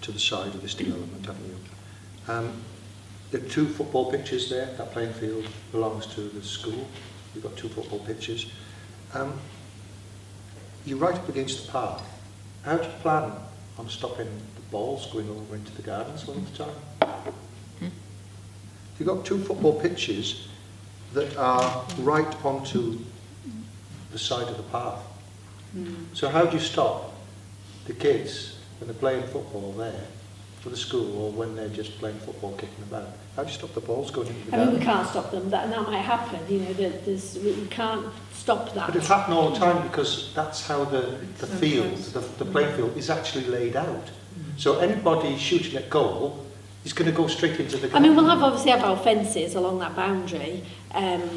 to the side of this development, haven't you? The 2 football pitches there, that playing field belongs to the school. You've got 2 football pitches. You're right up against the path. How do you plan on stopping the balls going over into the gardens all the time? You've got 2 football pitches that are right onto the side of the path. So how do you stop the kids when they're playing football there for the school, or when they're just playing football kicking about? How do you stop the balls going into the garden? I mean, we can't stop them, that might happen, you know, we can't stop that. But it's happening all the time, because that's how the field, the playing field is actually laid out. So anybody shooting at goal is going to go straight into the garden. I mean, we'll obviously have our fences along that boundary,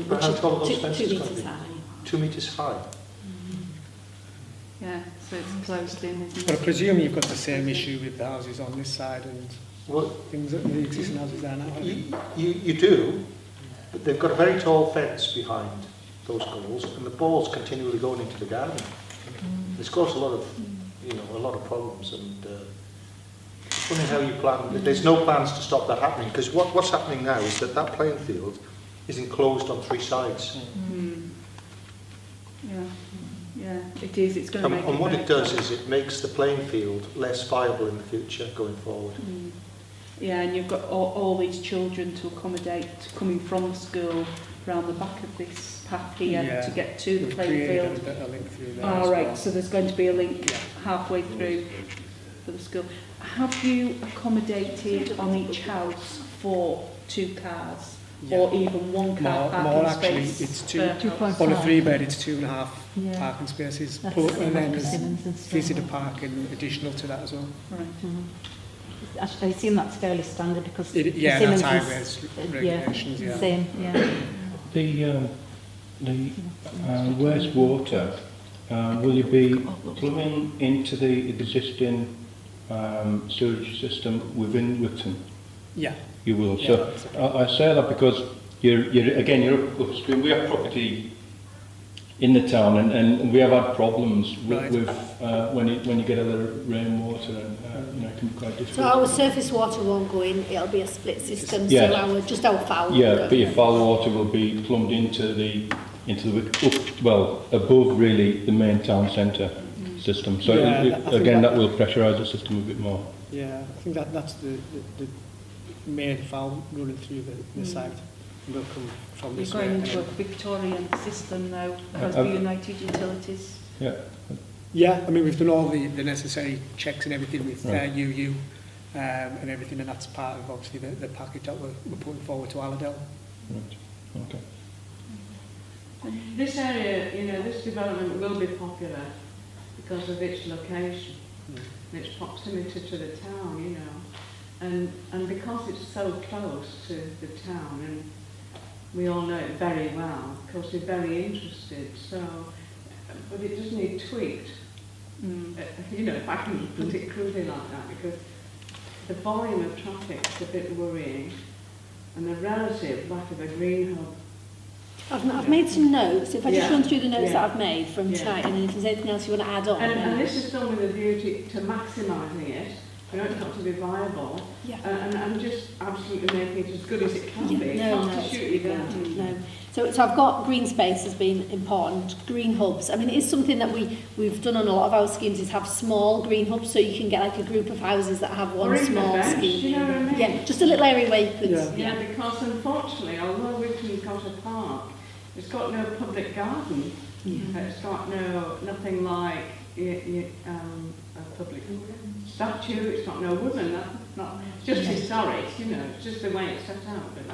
which how is tall are those 2 fences metres gonna be? high. 2 metres high. Yeah, so it's closed in, isn't But I it? presume you've got the same issue with the houses on this side and Well, things that the existing houses there now. you do, but they've got a very tall fence behind those goals, and the ball's continually going into the garden. It's caused a lot of problems, and it's funny how you plan. There's no plans to stop that happening, because what's happening now is that playing field is enclosed on 3 sides. Yeah, it is. It's going to make And what very it does close. is it makes the playing field less viable in the future going forward. Yeah, and you've got all these children to accommodate coming from school round the back of this path here to get to the We've playing created field. a link through there. Ah, as right, well. so there's going to be a link Yeah. halfway through for the school. Have you accommodated on each house for 2 cars? Or even 1 car parking More actually, space? it's 2. per house? On a 3-bed, it's 2.5 Yeah. parking spaces. That's But, the and then same there's as Simmons and stuff. visitor parking additional to that as well. Right. I assume that's fairly standard because Yeah, the that's Simmons highways is, regulations, yeah. same, yeah. The wastewater, will you be plumbing into the existing sewage system within Wigton? Yeah. You will. Yeah, So that's okay. I say that because you're upstream. We have property in the town, and we have had problems Right. with when you get a lot of rainwater, and it can be quite difficult. So our surface water won't go in, it'll be a split system, Yes. so our foul Yeah, will go but your in. foul water will be plumbed into the above really the main town centre system. So Yeah, I think that will pressurise the system a bit more. Yeah, I think that's the main foul running through the site. Will come from You're this going way. into a Victorian system now, as I've- the United Utilities. Yeah. Yeah, I mean, we've done all the necessary checks and everything with Right. UU and everything, and that's part of, obviously, the package that we're putting forward to Aladale. Right. Okay. This area, this development will be popular because of its location, its proximity to the town, and because it's so close to the town, and we all know it very well, of course we're very interested, but it does need tweaked, if I can put it crudely like that, because the volume of traffic is a bit worrying, and the relative lack of a green hub. I've made some notes, if I just Yeah. run through the notes Yeah. that I've made from Yeah. tonight, and then if there's anything else you want to add on. And this is done with a view to maximising it. We don't want it to be viable, Yeah. and just absolutely making it as good as it can be. It's No, not to it's shoot you good. down. No. So I've got green space has been important, green hubs. I mean, it is something that we've done on a lot of our schemes, is have small green hubs, so you can get like a group of houses that have one Or even a small bench, scheme. you know what I mean? Yeah, just a little area where you could. Yeah, because unfortunately, although Wigton's got a park, it's got no public garden. It's got nothing like a public statue. It's got no woman. It's just historic, it's just the way it's set out. But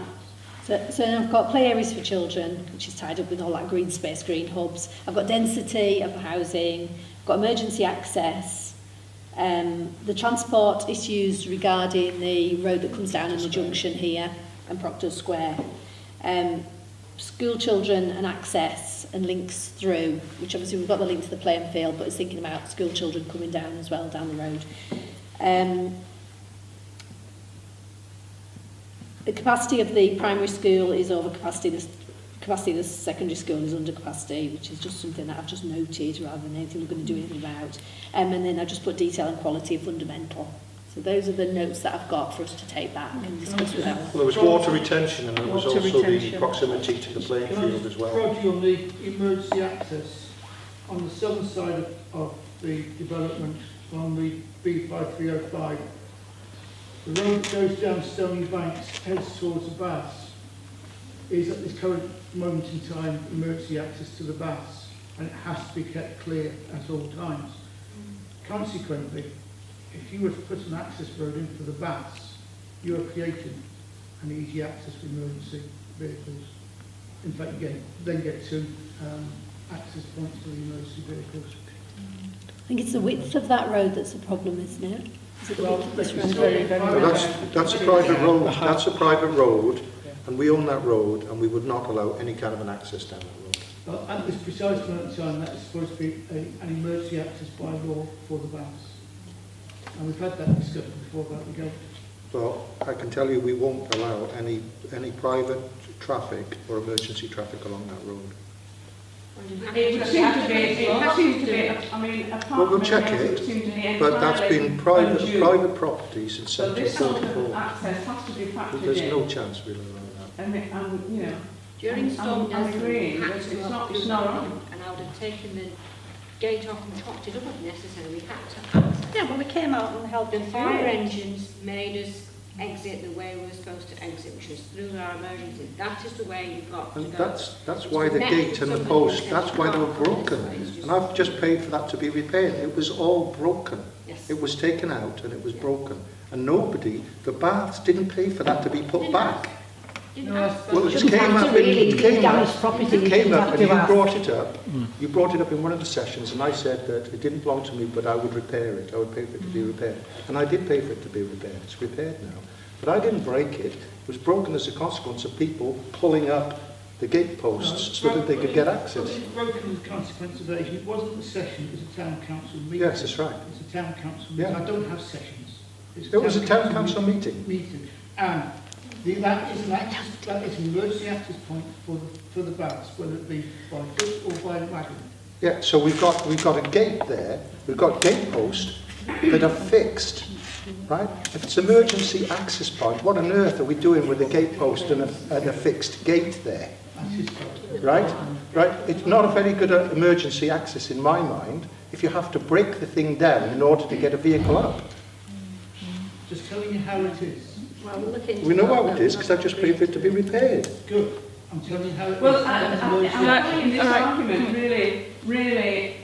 that's So I've got play areas for children, which is tied up with all that green space, green hubs. I've got density of housing, I've got emergency access, the transport issues regarding the road that comes down in the junction here and Proctor Square, school children and access and links through, which obviously we've got the link to the playing field, but it's thinking about school children coming down as well down the road. The capacity of the primary school is over capacity. The capacity of the secondary school is under capacity, which is just something that I've just noted rather than anything we're going to do anything about. And then I just put detail and quality of fundamental. So those are the notes that I've got for us to take back and discuss with Alan. Well, there was water retention and there was Water also the retention. proximity to the playing Can I field just as well. prod you on the emergency access on the southern side of the development on the B5305. The road that goes down Stony Banks, heads towards the Baths, is at this current moment in time emergency access to the Baths, and it has to be kept clear at all times. Consequently, if you were to put an access road in for the Baths, you are creating an easy access for emergency vehicles. In fact, you then get two access points for the emergency vehicles. I think it's the width of that road that's the problem, isn't it? Is it the width of this road? No, that's a private road. That's a private road, and we own that road, and we would not allow any kind of an access down that road. Well, at this precise moment in time, that is supposed to be an emergency access by law for the Baths. And we've had that discussion before about the gate. Well, I can tell you we won't allow any private traffic or emergency traffic along that road. It would seem to be, it seems to be, I mean, apart Well, we'll from check it it, seems to be but that's entirely been private undue. property since So this sort of 1744. access has to be factored There's in. no chance we'll allow that. And you know, During storm I'm days, agreeing, we but had to it's go not, through it's the not road, right. and I would have taken the gate off and topped it up if necessary. We had to access. Yeah, when we came out and held The fire engines made us exit the way we were supposed to exit, which was through our emergency. That is the way you've got to And go. that's why the gate and the post, that's why they were broken. And I've just paid for that to be repaired. It was all broken. Yes. It was taken out and it was broken. And nobody, the Baths didn't pay for that to be put back. Didn't No, ask Well, for it it. Shouldn't came have up, to really it came damage up, property, it you came shouldn't up have and to you ask. brought it up. You brought it up in one of the sessions and I said that it didn't belong to me, but I would repair it. I would pay for it to be repaired. And I did pay for it to be repaired. It's repaired now. But I didn't break it. It was broken as a consequence of people pulling up the gate posts so that they could get access. It's broken as a consequence of that. It wasn't a session, it was a town council meeting. Yes, that's right. It's a town council meeting. Yeah. I don't have sessions. It's It was a town council meeting. And that is an emergency access point for the Baths, whether it be by foot or by wagon. Yeah, so we've got a gate there. We've got gate posts that are fixed, right? If it's emergency access point, what on earth are we doing with a gate post and a fixed gate there? That's his fault. Right? Right? It's not a very good emergency access in my mind if you have to break the thing down in order to get a vehicle up. Just telling you how it is. Well, we'll look into We know that. how it is because I've just paid for it to be repaired. Good. I'm telling you how it is. Well, That's I emergency think this argument really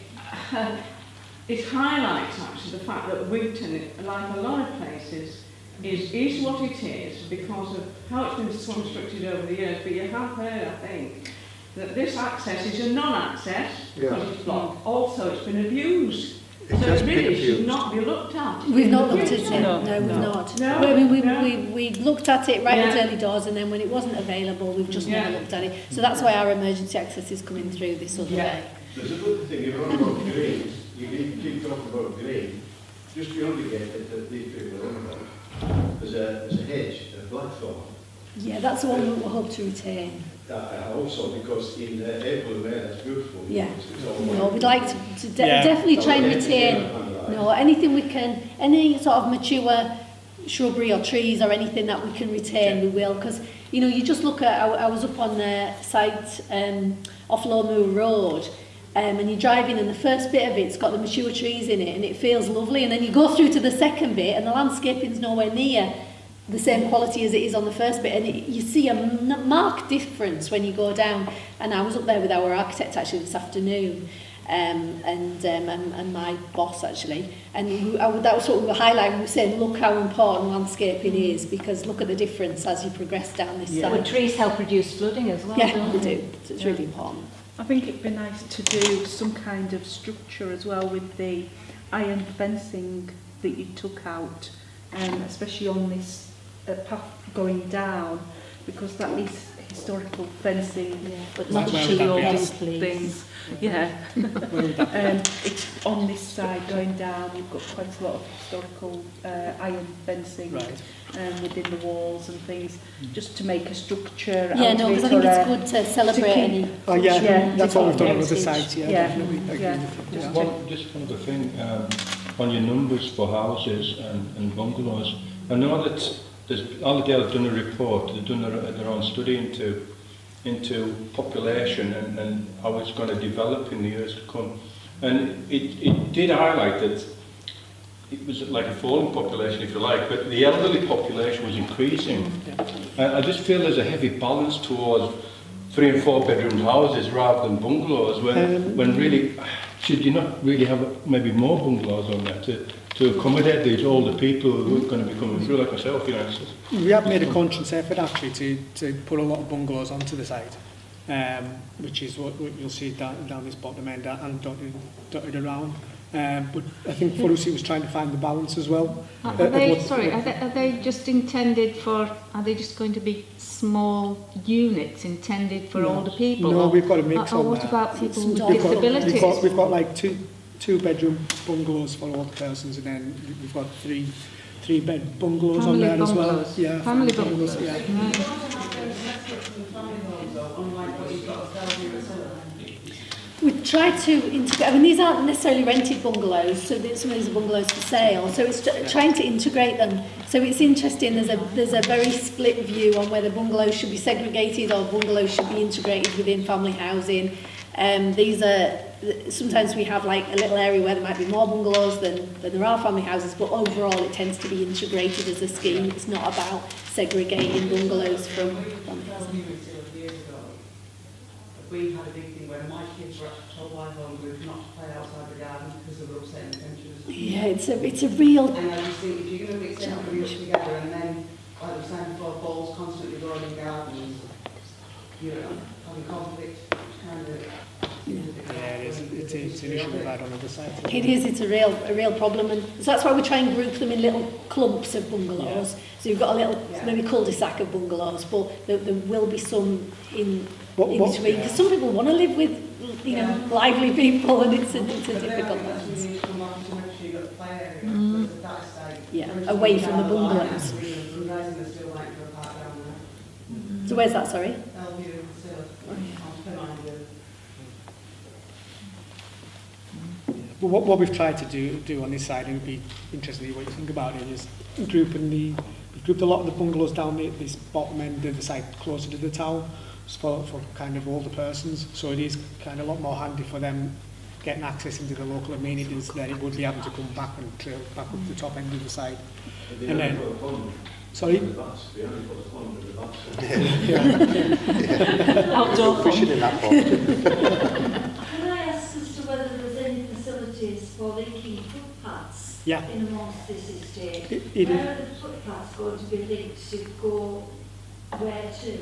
it highlights actually the fact that Wigton, like a lot of places, is what it is because of how it's been constructed over the years. But you have heard, I think, that this access is a non-access because it's blocked. Also, it's been abused. It So has it been really should abused. not be looked at. We've not looked at it. Future. No, we've not. No, I mean, no. we looked at it right at Yeah. early doors, and then when it wasn't available, we've just Yeah. never looked at it. So that's why our emergency access is coming through this other Yeah. way. There's another thing, you're on about greens, you keep talking about green, just beyond the gate that these people are on about, there's a hedge, a blackthorn. Yeah, that's the one that we hope to retain. Also because in April and May, that's beautiful. Yeah. It's all No, white. we'd like to Yeah. definitely try and Yeah. retain. No, anything we can, any sort of mature shrubbery or trees or anything that we can retain, we will. Because, you know, you just look at, I was up on the site off Lowmoor Road, and you're driving and the first bit of it's got the mature trees in it and it feels lovely, and then you go through to the second bit and the landscaping's nowhere near the same quality as it is on the first bit, and you see a marked difference when you go down. And I was up there with our architect actually this afternoon, and my boss actually, and that was what we were highlighting. We were saying, look how important landscaping is, because look at the difference as you progress down this Well, side. trees help reduce flooding as well, Yeah, don't they do. So it's really important. I think it'd be nice to do some kind of structure as well with the iron fencing that you took out, especially on this path going down, because that is historical fencing. Yeah. But Where not would to that your be at? please. Things. Yeah. Where would that be? It's on this side going down. You've got quite a lot of historical iron fencing Right. within the walls and things, just to make a structure. Yeah, out no, of because I it, think or it's a- good to celebrate keep- any. Oh yeah, Yeah, that's what we've done on heritage. other sites, yeah, Yeah. definitely. I agree Yeah. with you. Just Yeah. one other thing. on your numbers for houses and bungalows. I know that Alledale have done a report, they've done their own study into population and how it's going to develop in the years to come. And it did highlight that it was like a falling population, if you like, but the elderly population was increasing. And I just feel there's a heavy balance towards 3 and 4 bedroom houses rather than bungalows, when really, should you not really have maybe more bungalows on there to accommodate these older people who are going to be coming through, like myself, you know? We have made a conscious effort actually to put a lot of bungalows onto the site, which is what you'll see down this bottom end and dotted around. But I think Furusi was trying to find the balance as well. Are they just intended for, are they just going to be small units intended for older people? No, we've got a mix or on what there. about people with We've disabilities? got like two bedroom bungalows for older persons, and then we've got three bed bungalows on there as well. Yeah, family bungalows. Yeah. We try to integrate, I mean, these aren't necessarily rented bungalows, so some of these are bungalows for sale, so it's trying to integrate them. So it's interesting, there's a very split view on whether bungalows should be segregated or bungalows should be integrated within family housing. These are, sometimes we have like a little area where there might be more bungalows than there are family houses, but overall it tends to be integrated as a scheme. It's not about segregating bungalows from family housing. We had a big thing where my kids were actually told by home group not to play outside the garden because they were upsetting the temperatures. Yeah, it's a real And I just think if you're going to mix everybody up together and then, like I was saying before, balls constantly growing in gardens, you're having conflict, which kind of... Yeah, it's an issue we've had on other sides. It is, it's a real problem, and so that's why we try and group them in little clumps of bungalows. So you've got a little, maybe cul-de-sac of bungalows, but there will be some in between, because some people want to live with, lively people, and it's a difficult balance. Yeah, away from the bungalows. So where's that, sorry? But what we've tried to do on this side, and it'd be interesting to hear what you think about it, is we've grouped a lot of the bungalows down this bottom end of the site closer to the town for kind of older persons, so it is kind of a lot more handy for them getting access into the local amenities than it would be having to come back and trail back up the top end of the site. And then, sorry? Outdoor fishing in that pond. Can I ask as to whether there's any facilities for linking footpaths in amongst this estate? Where are the footpaths going to be linked to go where to?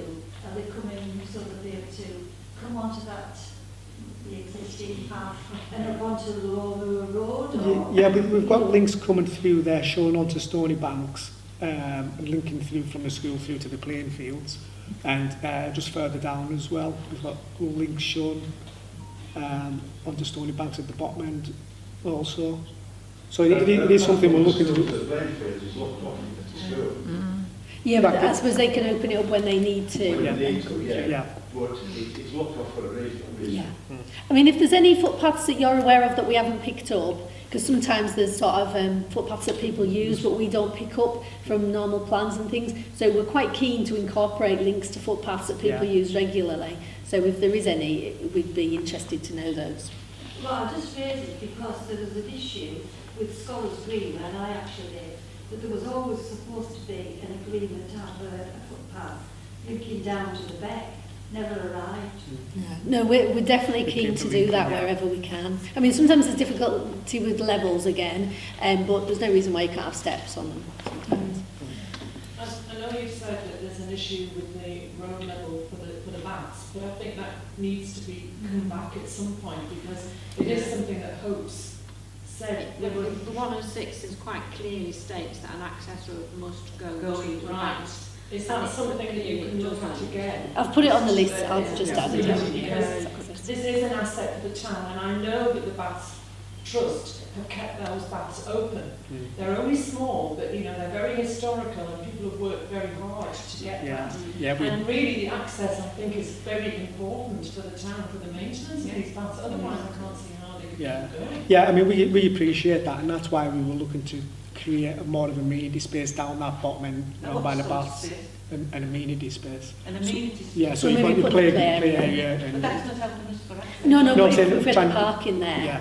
Are they coming so that they're to come onto the existing path and up onto the Lower Road? Or? Yeah, we've got links coming through there showing onto Stony Banks, and linking through from the school through to the playing fields, and just further down as well we've got links shown onto Stony Banks at the bottom end also. So it is something we're looking to do. Yeah, but I suppose they can open it up when they need to. Yeah. But it's locked off for a reason. Yeah. I mean, if there's any footpaths that you're aware of that we haven't picked up, because sometimes there's sort of footpaths that people use but we don't pick up from normal plans and things, so we're quite keen to incorporate links to footpaths that people use regularly. So if there is any, we'd be interested to know those. Well, I just raised it because there was an issue with Scholars Green where I actually live, that there was always supposed to be an agreement to have a footpath linking down to the beck. Never arrived. No, we're definitely keen to do that wherever we can. I mean, sometimes there's difficulty with levels again, but there's no reason why you can't have steps on them sometimes. I know you've said that there's an issue with the road level for the bats, but I think that needs to be come back at some point because it is something that Hope's said. The 106 is quite clearly states that an access road must go to the bats. Is that something that you can look at again? I've put it on the list, I'll just add it on. Because this is an asset for the town, and I know that the Baths Trust have kept those baths open. They're only small, but they're very historical, and people people have worked very hard to get that. Yeah, And really the access, I think, is very important for the town, for the maintenance of these paths. Otherwise, I can't see how they could keep going. Yeah, I mean, we appreciate that, and that's why we were looking to create a more of a amenity space down that bottom end round by the baths. An amenity space. An amenity space. Yeah, so So you've got maybe your put the play play area. But And, that's not helping us for access. No, No, but I'm saying if we had trying- a park in there yeah.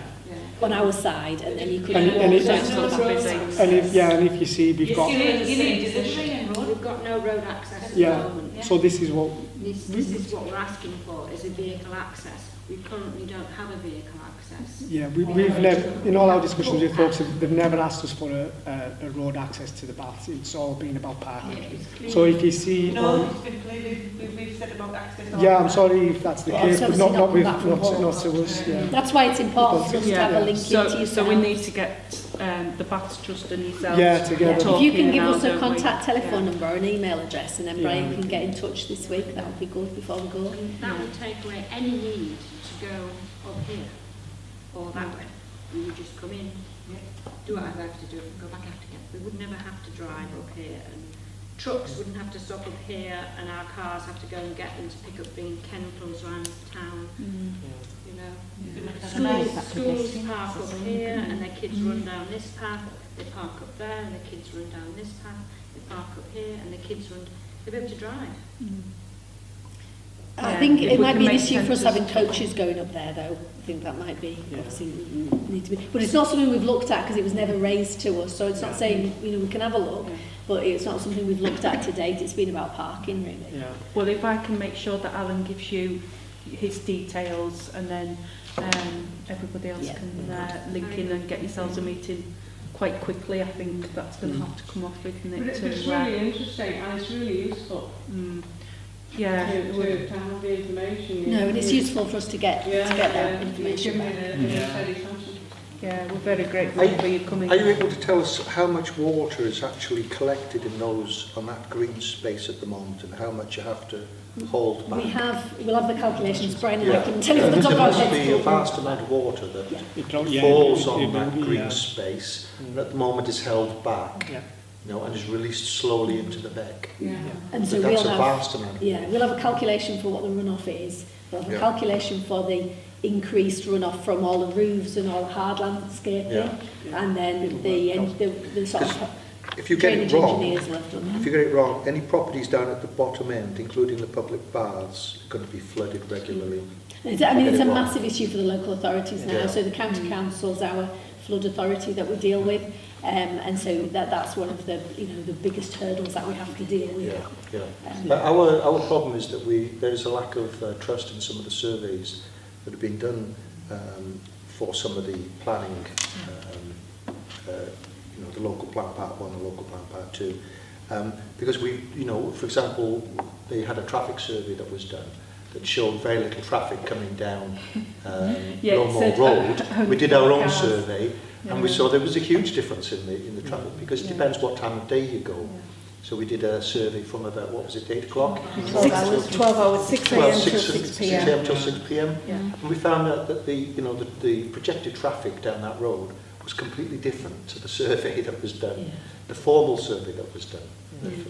on our side, and then you could And- walk and it- down and to the no back. road access. and if you see, we've got... You need delivery and road. We've got no road access at Yeah, the moment. so this is what... This is what we're asking for, is a vehicle access. We currently don't have a vehicle access. Yeah, we've never, in all our discussions with folks, they've never asked us for a road access to the baths. It's all been about parking. So if you see... No, it's been clear, we've said about access. Yeah, I'm sorry if that's the Well, case, but obviously not with, not not, from home. not to us. Yeah. That's why it's important for us to have a link into So yourself. we need to get the Baths Trust and yourselves Yeah, together. If you can talking give now, us a don't we? contact telephone Yeah. number or an email address, and then Yeah, Brian we can get in touch this week, that would be good before we go. That would take away any need to go up here or that way. We would just come in, do what I have to do, and go back after again. We would never have to drive up here, and trucks wouldn't have to stop up here, and our cars have to go and get them to pick up being chemicals around town. You know, schools park up here, and their kids run down this path. They park up there, and their kids run down this path. They park up here, and their kids run. They'll be able to drive. I Yeah, think if it we might can be an make issue for us having sense coaches going up there, though. I think that might be, obviously, need to be. But it's not something we've looked at because it was never raised to us. So it's not saying, you know, we can have a look, but it's not something we've looked at to date. It's been about parking, really. Yeah. Well, if I can make sure that Alan gives you his details, and then everybody else can link in and get yourselves a meeting quite quickly, I think that's going to have to come off, isn't it? But it's really interesting and it's really useful Yeah, to have the information. No, and it's useful for us to get that information Give back. it in a steady fashion. yeah, we're very grateful for you coming. Are you able to tell us how much water is actually collected in those, on that green space at the moment, and how much you have to hold back? We'll have the calculations, Brian, and I Yeah. can tell you from the top There of our must be a heads. vast amount of water that Yeah, falls it on will that be, green yeah. space, and at the moment is held back, Yeah. you know, and is released slowly into the beck. Yeah. And so But that's we'll a have, vast amount. we'll have a calculation for what the runoff is. We'll have a Yeah. calculation for the increased runoff from all the roofs and all the hard landscaping, Yeah. and then the sort of If you get it drainage wrong, engineers will have done if you get it wrong, any properties down at the bottom end, including the public baths, are going to be flooded regularly. that. I mean, it's a Get it wrong. massive issue for the local authorities now. Yeah. So the county council's our flood authority that we deal with, and so that's one of the the biggest hurdles that we have to deal with. Yeah, yeah. Our problem is that there is a lack of trust in some of the surveys that have been done for some of the planning, the local plan part 1 and local plan part 2. Because for example, they had a traffic survey that was done that showed very little traffic coming down Longmore Road. We did our own cars. survey, and we saw there was a huge difference in the traffic, because it depends what time of day you go. So we did a survey from about, 8 o'clock? 12 hours, 6 a.m. till 6 p.m. 6 a.m. till 6 p.m. Yeah. And we found out that the projected traffic down that road was completely different to the survey that was done, the formal survey that was done.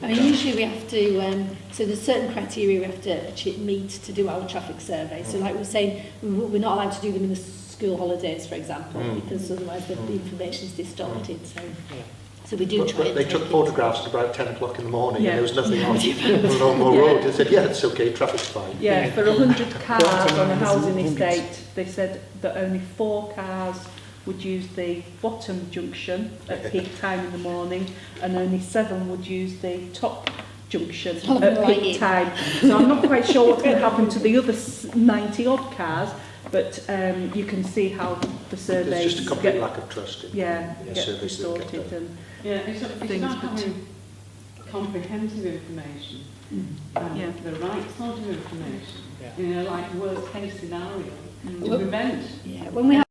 I mean, usually we have to, so there's certain criteria we have to meet to do our traffic survey. So like we were saying, we're not allowed to do them in the school holidays, for example, because otherwise the information is distorted. So we do try But and they take took it. photographs at about 10 o'clock in the morning, Yeah. and there was nothing on Longmore Road. They said, yeah, it's okay, traffic's fine. Yeah, for 100 cars on a housing estate, they said that only 4 cars would use the bottom junction at peak time in the morning, and only 7 would use the top junction at peak time. So I'm not quite sure what's going to happen to the other 90 odd cars, but you can see how the surveys There's just a complete get, lack of trust in get surveys that get distorted. done. It's Things, not but- having comprehensive information, and the right sort of information, like worst case scenario, to prevent. Yeah, when we have